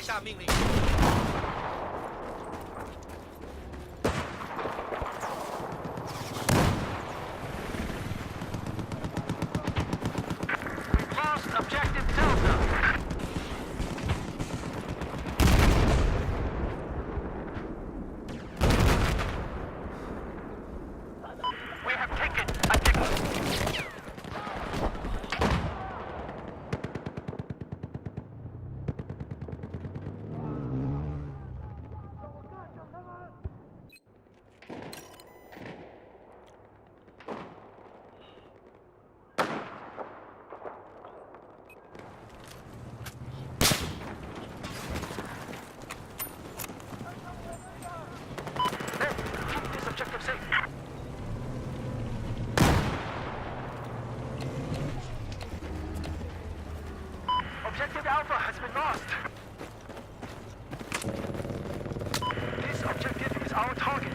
下命令。We've lost objective Delta. We have taken objective. Keep this objective safe. Objective Alpha has been lost. This objective is our target.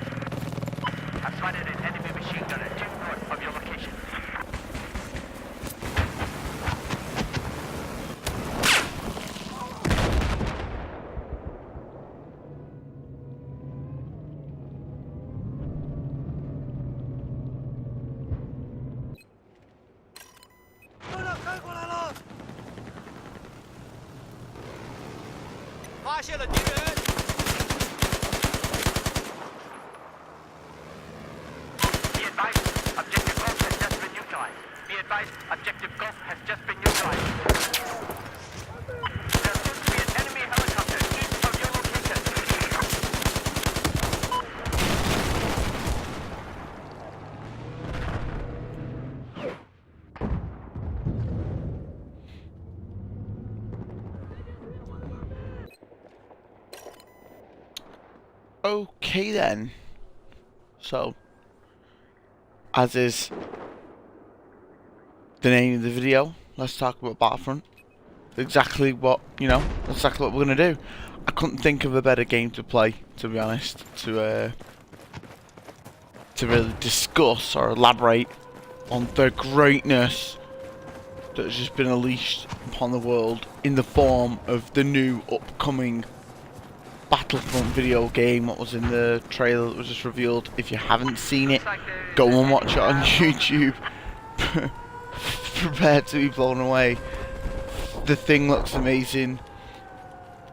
I've spotted an enemy machine gunner due north of your location. Be advised, objective Golf has just been neutralized. Be advised, objective Golf has just been neutralized. There appears to be an enemy helicopter east of your location. Okay then. So, as is the name of the video, let's talk about Battlefront. Exactly what, that's exactly what we're gonna do. I couldn't think of a better game to play, to be honest, to really discuss or elaborate on the greatness that has just been unleashed upon the world in the form of the new upcoming Battlefront video game. What was in the trailer that was just revealed. If you haven't seen it, go and watch it on YouTube. Prepare to be blown away. The thing looks amazing.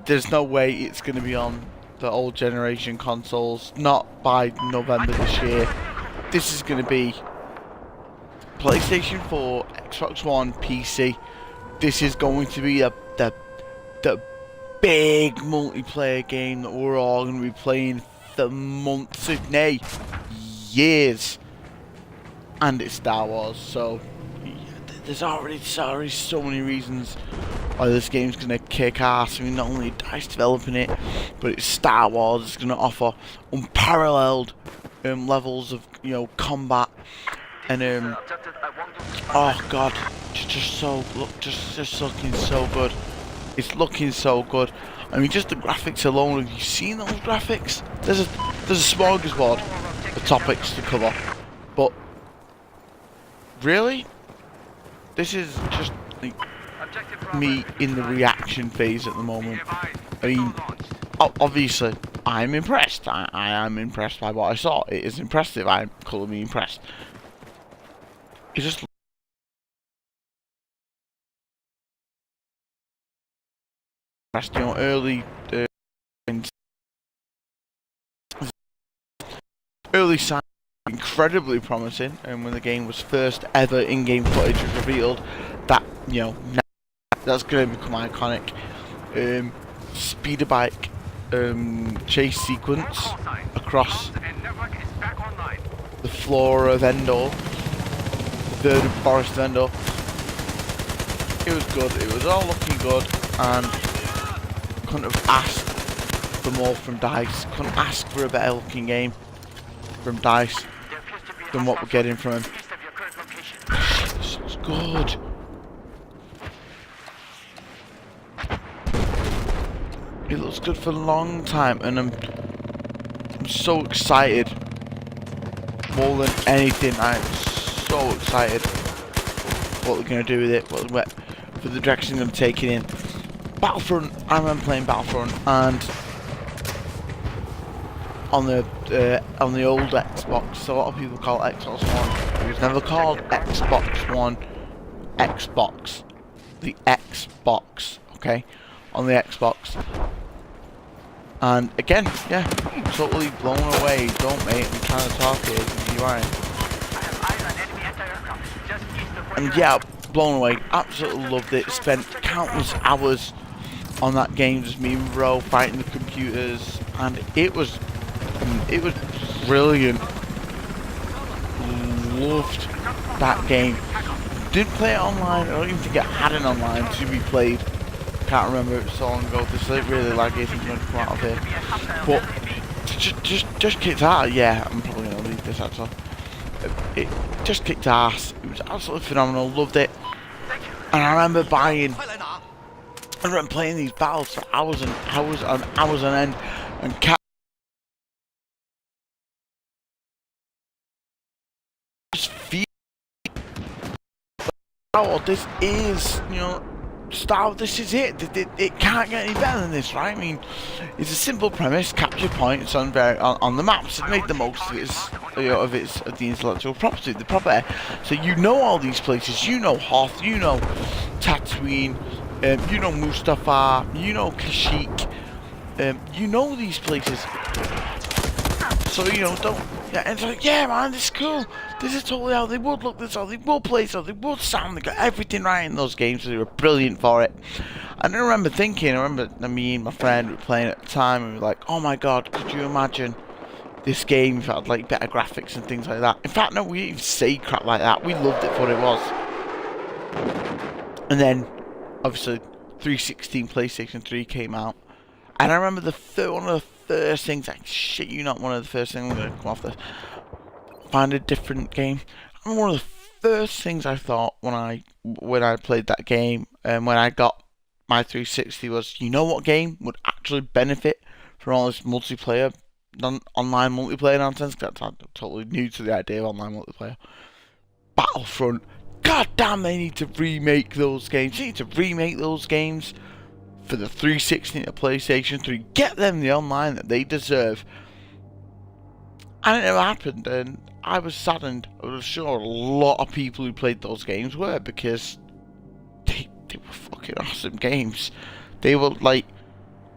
There's no way it's going to be on the old generation consoles, not by November this year. This is going to be PlayStation 4, Xbox One, PC. This is going to be the big multiplayer game that we're all going to be playing for months, if nay, years. And it's Star Wars, so there's already so many reasons why this game's going to kick ass. I mean, not only DICE developing it, but it's Star Wars. It's going to offer unparalleled levels of combat, and oh god, just looking so good. It's looking so good. I mean, just the graphics alone. Have you seen those graphics? There's a smorgasbord of topics to cover, but really, this is just like me in the reaction phase at the moment. I mean, obviously, I'm impressed. I am impressed by what I saw. It is impressive. I'm colourfully impressed. It's just early signs incredibly promising, and when the game was first ever in-game footage was revealed, that that's going to become iconic. Speeder bike chase sequence across the floor of Endor, the third forest of Endor. It was good. It was all looking good, and couldn't have asked for more from DICE. Couldn't ask for a better looking game from DICE than what we're getting from him. This looks good. It looks good for a long time, and I'm so excited. More than anything, I'm so excited what we're gonna do with it, for the direction I'm taking in. Battlefront, I remember playing Battlefront, and on the old Xbox, so a lot of people call it Xbox One. It was never called Xbox One. Xbox, the Xbox, okay, on the Xbox. And again, yeah, totally blown away. Don't, mate, I'm trying to talk here. You I aren't. have eyes on enemy anti-aircraft just east of where And you're yeah, blown away. Absolutely loved it. Spent countless hours on that game, just me and bro fighting the computers, and it was brilliant. Loved that game. Didn't play it online. I don't even think it had an online to be played. Can't remember, it was so long ago. This is really laggy. I think I'm going to come out of here. But just kicked ass. Yeah, I'm probably going to leave this actually. It just kicked ass. It was absolutely phenomenal. Loved it. And I remember playing these battles for hours and hours and hours on end. And just feel, oh, this is, you know, Star. This is it. It can't get any better than this, right? I mean, it's a simple premise: capture points on the maps. It made the most of its, of the intellectual property, the property. So you know all these places. You know Hoth. You know Tatooine. You know Mustafar. You know Kashyyyk. You know these places. So you know, don't. Yeah, and it's like, yeah, man, this is cool. This is totally how they would look. This is how they would play. So they would sound. They got everything right in those games. So they were brilliant for it. And I remember thinking, me and my friend were playing at the time, and we were like, oh my god, could you imagine this game if it had like better graphics and things like that? In fact, no, we didn't even say crap like that. We loved it for what it was. And then, obviously, 360 PlayStation 3 came out, and I remember one of the first things, like, shit you not, one of the first things, I'm going to come off this, find a different game. I remember one of the first things I thought when I played that game, and when I got my 360 was, you know what game would actually benefit from all this multiplayer, online multiplayer nonsense? Because I'm totally new to the idea of online multiplayer. Battlefront. God damn, they need to remake those games. They need to remake those games for the 360 and the PlayStation 3. Get them the online that they deserve. And it never happened, and I was saddened. I was sure a lot of people who played those games were, because they were fucking awesome games. They were like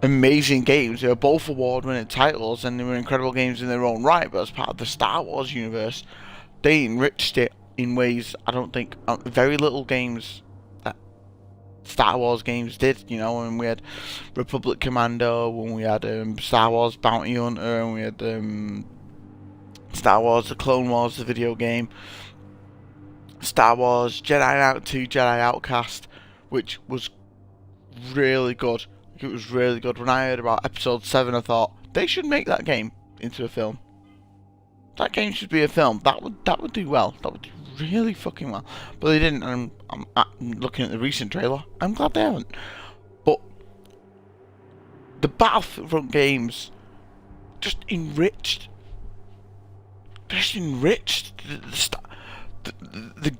amazing games. They were both award-winning titles, and they were incredible games in their own right. But as part of the Star Wars universe, they enriched it in ways I don't think very little games that Star Wars games did. You know, and we had Republic Commando, when we had Star Wars Bounty Hunter, and we had Star Wars The Clone Wars, the video game, Star Wars Jedi Out 2, Jedi Outcast, which was really good. It was really good. When I heard about Episode 7, I thought they should make that game into a film. That game should be a film. That would do well. That would do really fucking well. But they didn't. And I'm looking at the recent trailer. I'm glad they haven't. But the Battlefront games just enriched. The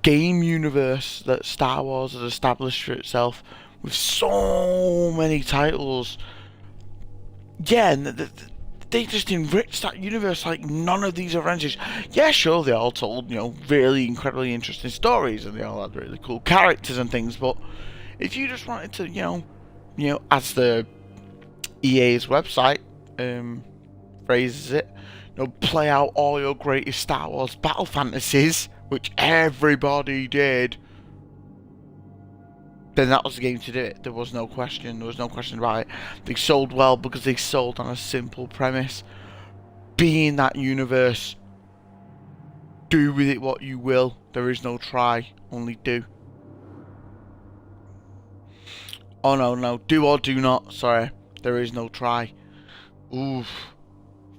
game universe that Star Wars has established for itself with so many titles. Yeah, and they just enriched that universe like none of these other engines. Yeah, sure, they all told, you know, really incredibly interesting stories, and they all had really cool characters and things. But if you just wanted to, you know, as the EA's website phrases it, you know, play out all your greatest Star Wars battle fantasies, which everybody did, then that was the game to do it. There was no question. There was no question about it. They sold well because they sold on a simple premise. Be in that universe. Do with it what you will. There is no try, only do. Oh no. Do or do not. Sorry. There is no try. Oof.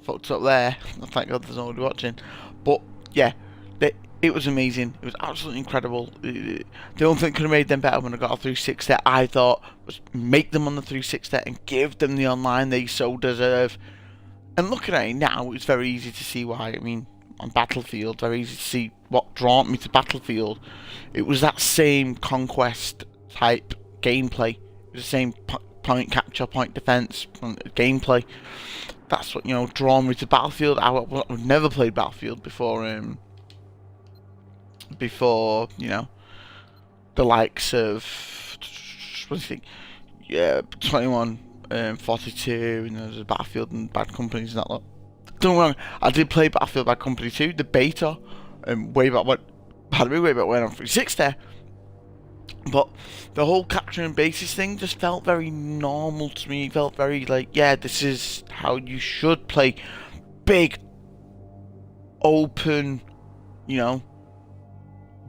Fucked up there. Thank God there's nobody watching. But yeah, it was amazing. It was absolutely incredible. The only thing that could have made them better when I got a 360, I thought, was make them on the 360 and give them the online they so deserve. And looking at it now, it's very easy to see why. I mean, on Battlefield, very easy to see what drawn me to Battlefield. It was that same conquest type gameplay. It was the same point capture, point defense, gameplay. That's what, you know, drawn me to Battlefield. I've never played Battlefield before. Before, you know, the likes of, what do you think? Yeah, 21, 42, and there's a Battlefield and Bad Companies and that lot. Don't get me wrong, I did play Battlefield Bad Company 2, the beta, way back when on 360. But the whole capturing bases thing just felt very normal to me. It felt very like, yeah, this is how you should play big, open, you know,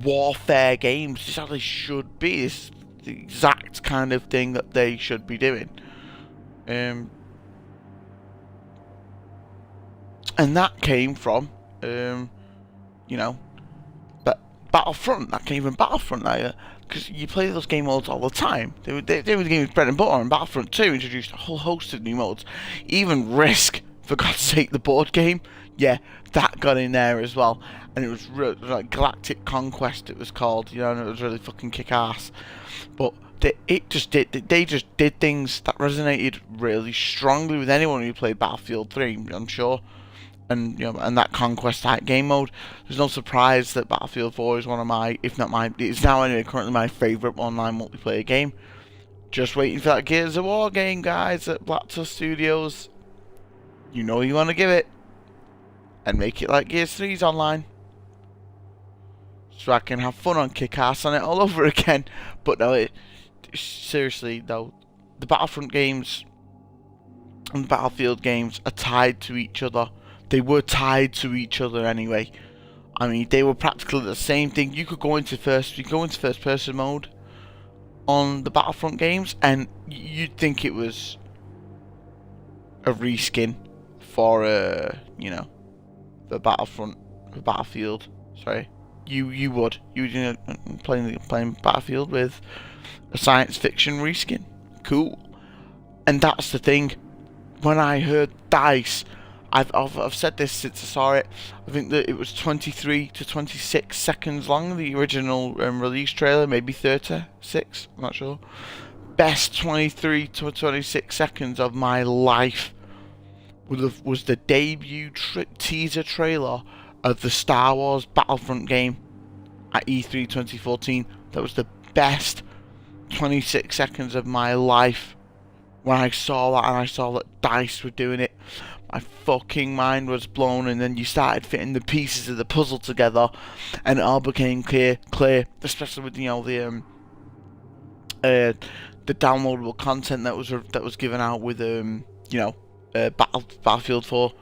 warfare games. This is how they should be. This is the exact kind of thing that they should be doing. And that came from, you know, Battlefront. That came from Battlefront, because you play those game modes all the time. They were the game's bread and butter, and Battlefront 2 introduced a whole host of new modes. Even Risk, for God's sake, the board game, yeah, that got in there as well. And it was like Galactic Conquest, it was called, you know, and it was really fucking kick-ass. But they just did things that resonated really strongly with anyone who played Battlefield 3, I'm sure. And, you know, and that Conquest type game mode. There's no surprise that Battlefield 4 is one of my, if not my, it's now anyway currently my favourite online multiplayer game. Just waiting for that Gears of War game, guys, at Black Tusk Studios. You know you want to give it. And make it like Gears 3's online. So I can have fun on kick-ass on it all over again. But no, seriously though, the Battlefront games and the Battlefield games are tied to each other. They were tied to each other anyway. I mean, they were practically the same thing. You could go into first person mode on the Battlefront games, and you'd think it was a reskin for you know, the Battlefield. Sorry, you would playing Battlefield with a science fiction reskin. Cool. And that's the thing. When I heard DICE, I've said this since I saw it. I think that it was 23 to 26 seconds long, the original release trailer, maybe 36, I'm not sure. Best 23 to 26 seconds of my life was the debut teaser trailer of the Star Wars Battlefront game at E3 2014. That was the best 26 seconds of my life. When I saw that, and I saw that DICE were doing it, my fucking mind was blown. And then you started fitting the pieces of the puzzle together, and it all became clear. Especially with, you know, the downloadable content that was given out with you know, Battlefield 4.